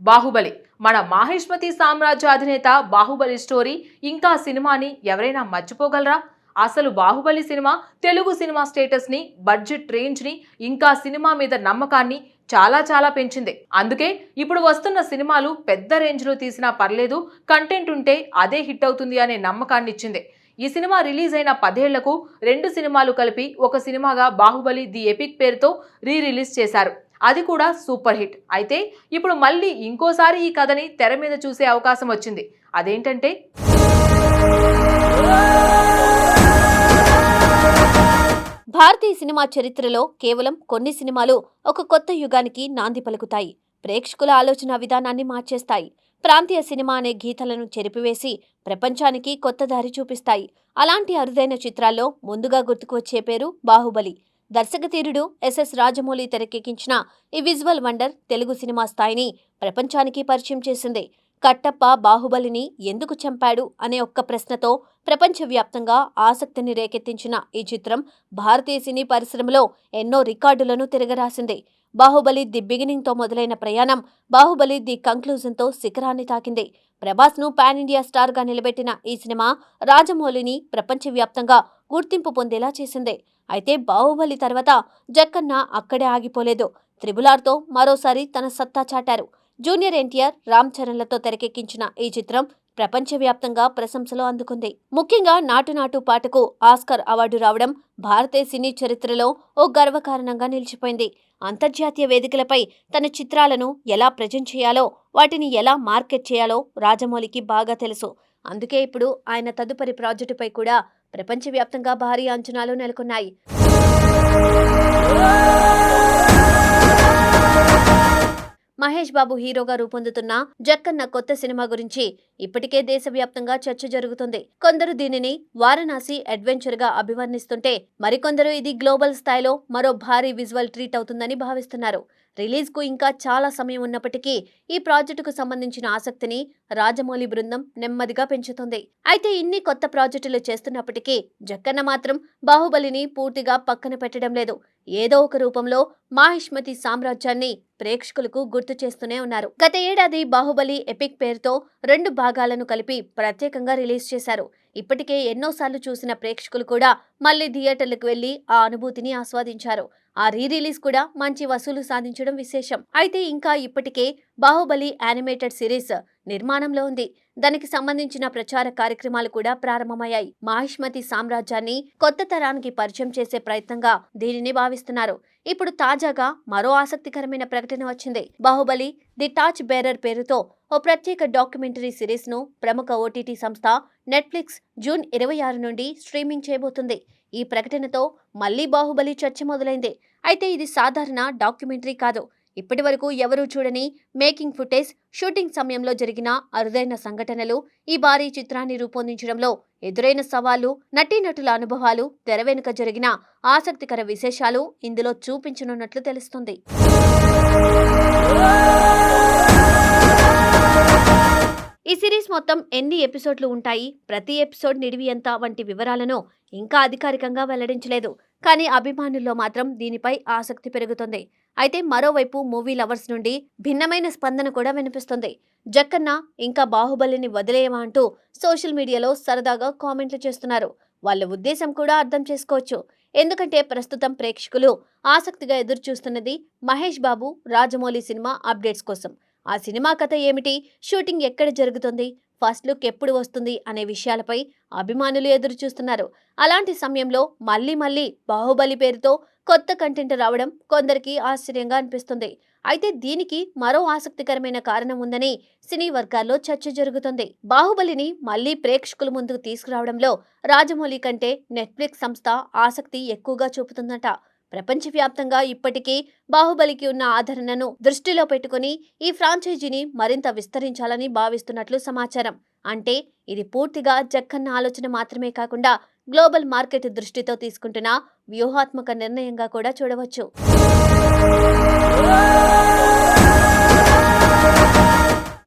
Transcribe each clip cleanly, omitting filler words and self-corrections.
బాహుబలి మన మాహేష్మతి సామ్రాజ్య అధినేత బాహుబలి స్టోరీ ఇంకా సినిమాని ఎవరైనా మర్చిపోగలరా? అసలు Baahubali cinema Telugu cinema status ని, బడ్జెట్ రేంజ్ ని, ఇంకా సినిమా మీద నమ్మకాన్ని చాలా పెంచింది. అందుకే ఇప్పుడు వస్తున్న సినిమాలు పెద్ద రేంజ్ లో తీసినా పర్లేదు, కంటెంట్ ఉంటే అదే హిట్ అవుతుంది అనే నమ్మకాన్ని ఇచ్చింది. ఈ సినిమా రిలీజ్ అయిన 10 ఏళ్లకు 2 సినిమాలు కలిపి ఒక సినిమాగా బాహుబలి ది ఎపిక్ పేరుతో రిలీజ్ చేశారు. అది కూడా సూపర్ హిట్. అయితే ఇప్పుడు మళ్ళీ ఇంకోసారి ఈ కథని తెర మీద చూసే అవకాశం వచ్చింది. అదేంటంటే భారతీయ సినిమా చరిత్రలో కేవలం కొన్ని సినిమాలు ఒక కొత్త యుగానికి నాంది పలుకుతాయి. ప్రేక్షకుల ఆలోచన విధానాన్ని మార్చేస్తాయి. ప్రాంతీయ సినిమా అనే గీతలను చెరిపివేసి ప్రపంచానికి కొత్త దారి చూపిస్తాయి. అలాంటి అరుదైన చిత్రాల్లో ముందుగా గుర్తుకు వచ్చే పేరు బాహుబలి. దర్శకధీరుడు ఎస్ఎస్ రాజమౌళి తెరకెక్కించిన ఈ విజువల్ వండర్ తెలుగు సినిమా స్థాయిని ప్రపంచానికి పరిచయం చేసింది. కట్టప్ప బాహుబలిని ఎందుకు చంపాడు అనే ఒక్క ప్రశ్నతో ప్రపంచవ్యాప్తంగా ఆసక్తిని రేకెత్తించిన ఈ చిత్రం భారతీయ సినీ పరిశ్రమలో ఎన్నో రికార్డులను తిరగరాసింది. బాహుబలి ది బిగినింగ్తో మొదలైన ప్రయాణం బాహుబలి ది కంక్లూజన్తో శిఖరాన్ని తాకింది. ప్రభాస్ను పాన్ ఇండియా స్టార్గా నిలబెట్టిన ఈ సినిమా రాజమౌళిని ప్రపంచవ్యాప్తంగా గుర్తింపు పొందేలా చేసింది. అయితే బాహుబలి తర్వాత జక్కన్న అక్కడే ఆగిపోలేదు. త్రిబుల్-ఆర్తో మరోసారి తన సత్తా చాటారు. జూనియర్ ఎన్టీఆర్, రామ్ చరణ్లతో తెరకెక్కించిన ఈ చిత్రం ప్రపంచవ్యాప్తంగా ప్రశంసలు అందుకుంది. ముఖ్యంగా నాటు నాటు పాటకు ఆస్కార్ అవార్డు రావడం భారతీయ సినీ చరిత్రలో ఓ గర్వకారణంగా నిలిచిపోయింది. అంతర్జాతీయ వేదికలపై తన చిత్రాలను ఎలా ప్రజెంట్ చేయాలో, వాటిని ఎలా మార్కెట్ చేయాలో రాజమౌళికి బాగా తెలుసు. అందుకే ఇప్పుడు ఆయన తదుపరి ప్రాజెక్టుపై కూడా ప్రపంచవ్యాప్తంగా భారీ అంచనాలు నెలకొన్నాయి. మహేష్ బాబు హీరోగా రూపొందుతున్న జక్కన్న కొత్త సినిమా గురించి ఇప్పటికే దేశవ్యాప్తంగా చర్చ జరుగుతుంది. కొందరు దీనిని వారణాసి అడ్వెంచర్ గా అభివర్ణిస్తుంటే, మరికొందరు ఇది గ్లోబల్ స్థాయిలో మరో భారీ విజువల్ ట్రీట్ అవుతుందని భావిస్తున్నారు. రిలీజ్ కు ఇంకా చాలా సమయం ఉన్నప్పటికీ ఈ ప్రాజెక్టుకు సంబంధించిన ఆసక్తిని రాజమౌళి బృందం నెమ్మదిగా పెంచుతుంది. అయితే ఇన్ని కొత్త ప్రాజెక్టులు చేస్తున్నప్పటికీ జక్కన్న మాత్రం బాహుబలిని పూర్తిగా పక్కన పెట్టడం లేదు. ఏదో ఒక రూపంలో మాహిష్మతి సామ్రాజ్యాన్ని ప్రేక్షకులకు గుర్తు చేస్తూనే ఉన్నారు. గత ఏడాది బాహుబలి ఎపిక్ పేరుతో 2 భాగాలను కలిపి ప్రత్యేకంగా రిలీజ్ చేశారు. ఇప్పటికే ఎన్నోసార్లు చూసిన ప్రేక్షకులు కూడా మళ్లీ థియేటర్లకు వెళ్లి ఆ అనుభూతిని ఆస్వాదించారు. ఆ రిలీజ్ కూడా మంచి వసూలు సాధించడం విశేషం. అయితే ఇంకా ఇప్పటికే బాహుబలి యానిమేటెడ్ సిరీస్ నిర్మాణంలో ఉంది. దానికి సంబంధించిన ప్రచార కార్యక్రమాలు కూడా ప్రారంభమయ్యాయి. మాహిష్మతి సామ్రాజ్యాన్ని కొత్త తరానికి పరిచయం చేసే ప్రయత్నంగా దీనిని భావిస్తున్నారు. ఇప్పుడు తాజాగా మరో ఆసక్తికరమైన ప్రకటన వచ్చింది. బాహుబలి ది టార్చ్ బేరర్ పేరుతో ఓ ప్రత్యేక డాక్యుమెంటరీ సిరీస్ ను ప్రముఖ ఓటీటీ సంస్థ నెట్ఫ్లిక్స్ జూన్ 26 నుండి స్ట్రీమింగ్ చేయబోతుంది. ఈ ప్రకటనతో మళ్లీ బాహుబలి చర్చ మొదలైంది. అయితే ఇది సాధారణ డాక్యుమెంటరీ కాదు. ఇప్పటి వరకు ఎవరూ చూడని మేకింగ్ ఫుటేజ్, షూటింగ్ సమయంలో జరిగిన అరుదైన సంఘటనలు, ఈ భారీ చిత్రాన్ని రూపొందించడంలో ఎదురైన సవాళ్లు, నటీనటుల అనుభవాలు, తెర వెనుక జరిగిన ఆసక్తికర విశేషాలు ఇందులో చూపించనున్నట్లు తెలుస్తుంది. ఈ సిరీస్ మొత్తం ఎన్ని ఎపిసోడ్లు ఉంటాయి, ప్రతి ఎపిసోడ్ నిడివి ఎంత వంటి వివరాలను ఇంకా అధికారికంగా వెల్లడించలేదు. కానీ అభిమానుల్లో మాత్రం దీనిపై ఆసక్తి పెరుగుతుంది. అయితే మరోవైపు మూవీ లవర్స్ నుండి భిన్నమైన స్పందన కూడా వినిపిస్తుంది. జక్కన్న ఇంకా బాహుబలిని వదిలేయమా అంటూ సోషల్ మీడియాలో సరదాగా కామెంట్లు చేస్తున్నారు. వాళ్ళ ఉద్దేశం కూడా అర్థం చేసుకోవచ్చు. ఎందుకంటే ప్రస్తుతం ప్రేక్షకులు ఆసక్తిగా ఎదురు చూస్తున్నది మహేష్ బాబు, రాజమౌళి సినిమా అప్డేట్స్ కోసం. ఆ సినిమా కథ ఏమిటి, షూటింగ్ ఎక్కడ జరుగుతుంది, ఫస్ట్ లుక్ ఎప్పుడు వస్తుంది అనే విషయాలపై అభిమానులు ఎదురు చూస్తున్నారు. అలాంటి సమయంలో మళ్లీ బాహుబలి పేరుతో కొత్త కంటెంట్ రావడం కొందరికి ఆశ్చర్యంగా అనిపిస్తుంది. అయితే దీనికి మరో ఆసక్తికరమైన కారణం ఉందని సినీ వర్గాల్లో చర్చ జరుగుతుంది. బాహుబలిని మళ్లీ ప్రేక్షకుల ముందుకు తీసుకురావడంలో రాజమౌళి కంటే నెట్ఫ్లిక్స్ సంస్థ ఆసక్తి ఎక్కువగా చూపుతుందట. ప్రపంచవ్యాప్తంగా ఇప్పటికీ బాహుబలికి ఉన్న ఆదరణను దృష్టిలో పెట్టుకుని ఈ ఫ్రాంచైజీని మరింత విస్తరించాలని భావిస్తున్నట్లు సమాచారం. అంటే ఇది పూర్తిగా జక్కన్న ఆలోచన మాత్రమే కాకుండా గ్లోబల్ మార్కెట్ దృష్టితో తీసుకుంటున్న వ్యూహాత్మక నిర్ణయంగా కూడా చూడవచ్చు.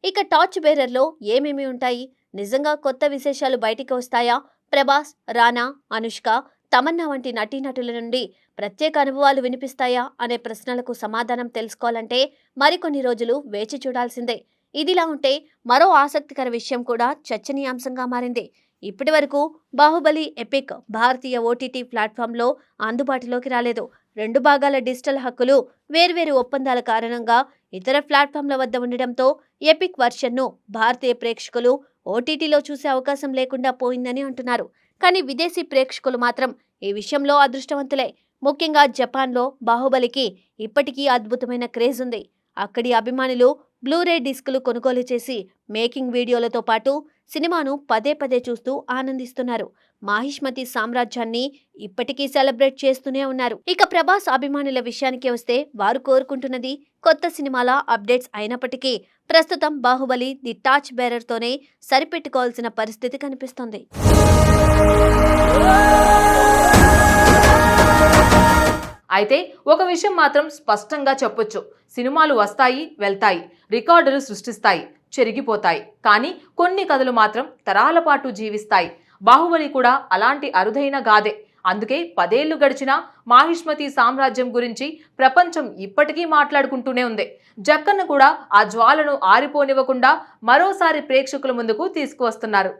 ఇక టార్చ్ బేరర్లో ఏమేమి ఉంటాయి, నిజంగా కొత్త విశేషాలు బయటికి వస్తాయా, ప్రభాస్, రానా, అనుష్క, తమన్నా వంటి నటీనటుల నుండి ప్రత్యేక అనుభవాలు వినిపిస్తాయా అనే ప్రశ్నలకు సమాధానం తెలుసుకోవాలంటే మరికొన్ని రోజులు వేచి చూడాల్సిందే. ఇదిలా ఉంటే మరో ఆసక్తికర విషయం కూడా చర్చనీయాంశంగా మారింది. ఇప్పటి వరకు బాహుబలి ఎపిక్ భారతీయ ఓటీటీ ప్లాట్ఫామ్లో అందుబాటులోకి రాలేదు. 2 భాగాల డిజిటల్ హక్కులు వేర్వేరు ఒప్పందాల కారణంగా ఇతర ప్లాట్ఫామ్ల వద్ద ఉండడంతో ఎపిక్ వర్షన్ను భారతీయ ప్రేక్షకులు ఓటీటీలో చూసే అవకాశం లేకుండా పోయిందని అంటున్నారు. కానీ విదేశీ ప్రేక్షకులు మాత్రం ఈ విషయంలో అదృష్టవంతులే. ముఖ్యంగా జపాన్లో బాహుబలికి ఇప్పటికీ అద్భుతమైన క్రేజ్ ఉంది. అక్కడి అభిమానులు బ్లూరే డిస్కులు కొనుగోలు చేసి మేకింగ్ వీడియోలతో పాటు సినిమాను పదే పదే చూస్తూ ఆనందిస్తున్నారు. మాహిష్మతి సామ్రాజ్యాన్ని ఇప్పటికీ సెలబ్రేట్ చేస్తూనే ఉన్నారు. ఇక ప్రభాస్ అభిమానుల విషయానికి వస్తే వారు కోరుకుంటున్నది కొత్త సినిమాల అప్డేట్స్ అయినప్పటికీ ప్రస్తుతం బాహుబలి ది టార్చ్ బేరర్తోనే సరిపెట్టుకోవాల్సిన పరిస్థితి కనిపిస్తోంది. అయితే ఒక విషయం మాత్రం స్పష్టంగా చెప్పొచ్చు. సినిమాలు వస్తాయి, వెళ్తాయి, రికార్డులు సృష్టిస్తాయి, చెరిగిపోతాయి. కానీ కొన్ని కథలు మాత్రం తరాల పాటు జీవిస్తాయి. బాహుబలి కూడా అలాంటి అరుదైన గాథే. అందుకే 10 ఏళ్లు గడిచినా మాహిష్మతి సామ్రాజ్యం గురించి ప్రపంచం ఇప్పటికీ మాట్లాడుకుంటూనే ఉంది. జక్కన్న కూడా ఆ జ్వాలను ఆరిపోనివ్వకుండా మరోసారి ప్రేక్షకుల ముందుకు తీసుకువస్తున్నారు.